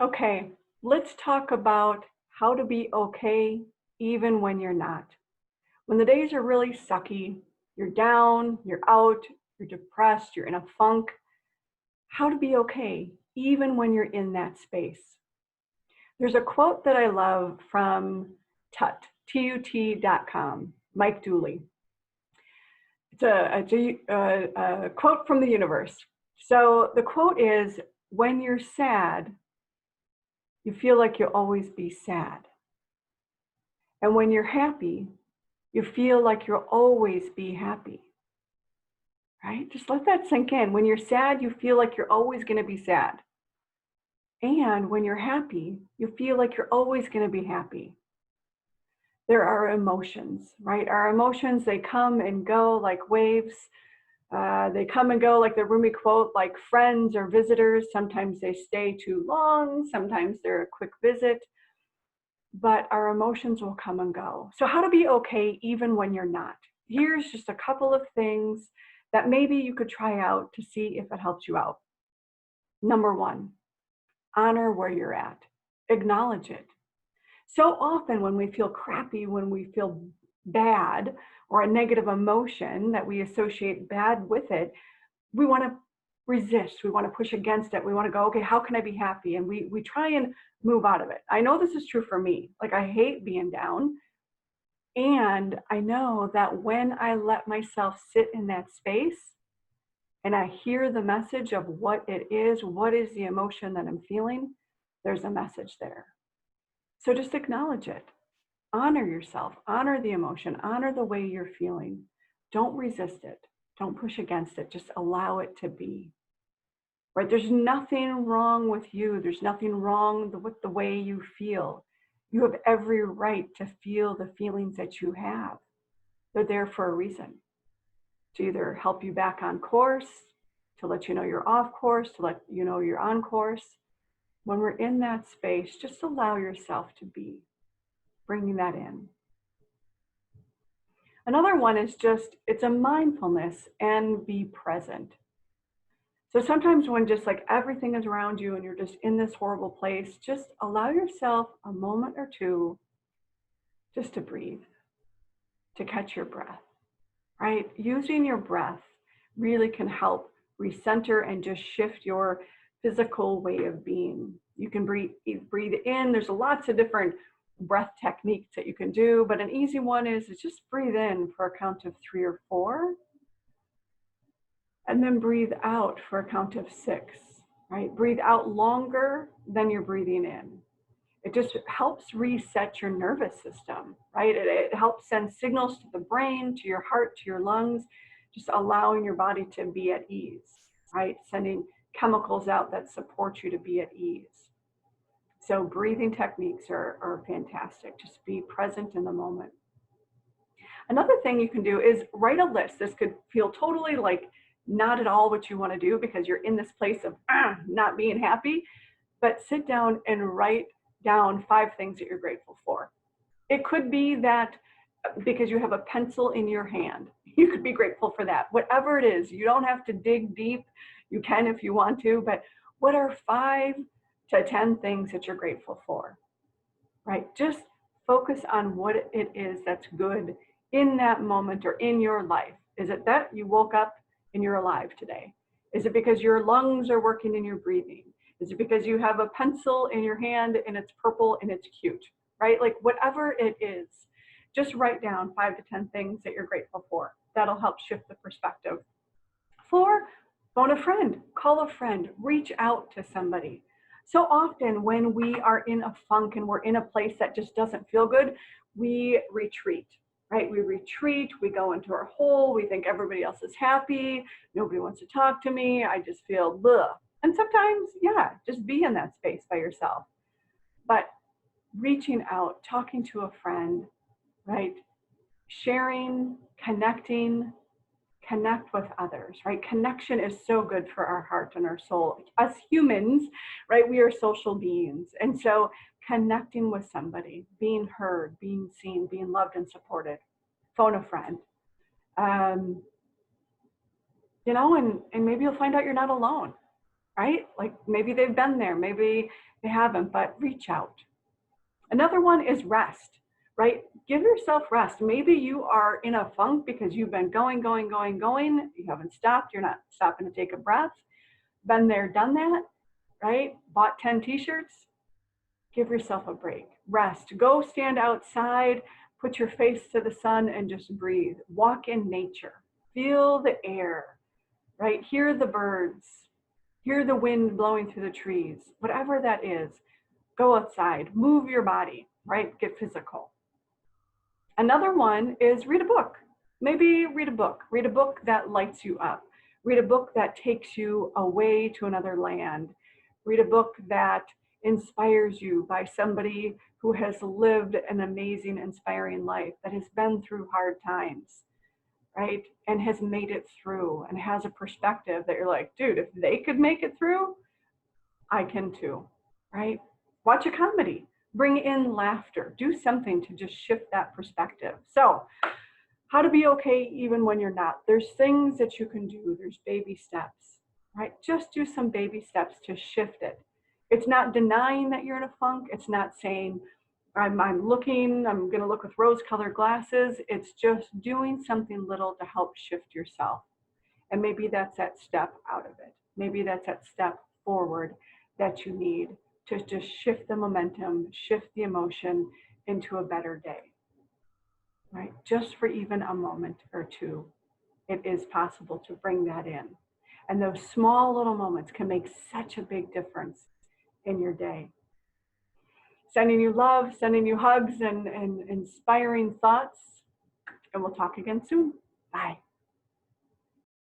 Okay, let's talk about how to be okay even when you're not. When the days are really sucky, you're down, you're out, you're depressed, you're in a funk, how to be okay even when you're in that space. There's a quote that I love from TUT.com, Mike Dooley. It's a quote from the universe. So the quote is, when you're sad, you feel like you'll always be sad. And when you're happy, you feel like you'll always be happy, right? Just let that sink in. When you're sad, you feel like you're always going to be sad. And when you're happy, you feel like you're always going to be happy. There are emotions, right? Our emotions, they come and go like waves. They come and go like the Rumi quote, like friends or visitors. Sometimes they stay too long. Sometimes they're a quick visit. But our emotions will come and go. So how to be okay even when you're not. Here's just a couple of things that maybe you could try out to see if it helps you out. Number one, honor where you're at. Acknowledge it. So often when we feel crappy, when we feel bad or a negative emotion that we associate bad with it, we want to resist. We want to push against it. We want to go, okay, how can I be happy? And we try and move out of it. I know this is true for me. Like, I hate being down. And I know that when I let myself sit in that space and I hear the message of what it is, what is the emotion that I'm feeling, there's a message there. So just acknowledge it. Honor yourself, honor the emotion, honor the way you're feeling. Don't resist it. Don't push against it. Just allow it to be. Right? There's nothing wrong with you. There's nothing wrong with the way you feel. You have every right to feel the feelings that you have. They're there for a reason, to either help you back on course, to let you know you're off course, to let you know you're on course. When we're in that space, just allow yourself to be, bringing that in. Another one is just, it's a mindfulness and be present. So sometimes when just like everything is around you and you're just in this horrible place, just allow yourself a moment or two just to breathe, to catch your breath, right? Using your breath really can help recenter and just shift your physical way of being. You can breathe in. There's lots of different breath techniques that you can do, but an easy one is just breathe in for a count of 3 or 4. And then breathe out for a count of 6, right? Breathe out longer than you're breathing in. It just helps reset your nervous system, right? It helps send signals to the brain, to your heart, to your lungs, just allowing your body to be at ease, right? Sending chemicals out that support you to be at ease. So breathing techniques are fantastic. Just be present in the moment. Another thing you can do is write a list. This could feel totally like not at all what you want to do because you're in this place of not being happy, but sit down and write down 5 things that you're grateful for. It could be that because you have a pencil in your hand, you could be grateful for that. Whatever it is, you don't have to dig deep. You can if you want to, but what are 5 to 10 things that you're grateful for, right? Just focus on what it is that's good in that moment or in your life. Is it that you woke up and you're alive today? Is it because your lungs are working and you're breathing? Is it because you have a pencil in your hand and it's purple and it's cute, right? Like whatever it is, just write down 5 to 10 things that you're grateful for. That'll help shift the perspective. 4, phone a friend, call a friend, reach out to somebody. So often when we are in a funk and we're in a place that just doesn't feel good, we retreat, right? We retreat, we go into our hole, we think everybody else is happy, nobody wants to talk to me, I just feel bleh. And sometimes, yeah, just be in that space by yourself. But reaching out, talking to a friend, right? Sharing, connecting, connect with others, right? Connection is so good for our heart and our soul. Us humans, right? We are social beings. And so connecting with somebody, being heard, being seen, being loved and supported, phone a friend, and maybe you'll find out you're not alone, right? Like maybe they've been there, maybe they haven't, but reach out. Another one is rest, right? Give yourself rest. Maybe you are in a funk because you've been going, going, going, going. You haven't stopped. You're not stopping to take a breath. Been there, done that, right? Bought 10 t-shirts. Give yourself a break. Rest. Go stand outside, put your face to the sun and just breathe. Walk in nature. Feel the air, right? Hear the birds. Hear the wind blowing through the trees. Whatever that is, go outside, move your body, right? Get physical. Another one is read a book. Maybe read a book that lights you up. Read a book that takes you away to another land. Read a book that inspires you by somebody who has lived an amazing, inspiring life, that has been through hard times, right? And has made it through and has a perspective that you're like, dude, if they could make it through, I can too, right? Watch a comedy, bring in laughter, do something to just shift that perspective. So, how to be okay even when you're not. There's things that you can do, there's baby steps, right? Just do some baby steps to shift it. It's not denying that you're in a funk, it's not saying, I'm going to look with rose colored glasses. It's just doing something little to help shift yourself. And maybe that's that step out of it. Maybe that's that step forward that you need to just shift the momentum, shift the emotion into a better day, right? Just for even a moment or two, it is possible to bring that in. And those small little moments can make such a big difference in your day. Sending you love, sending you hugs and inspiring thoughts. And we'll talk again soon. Bye.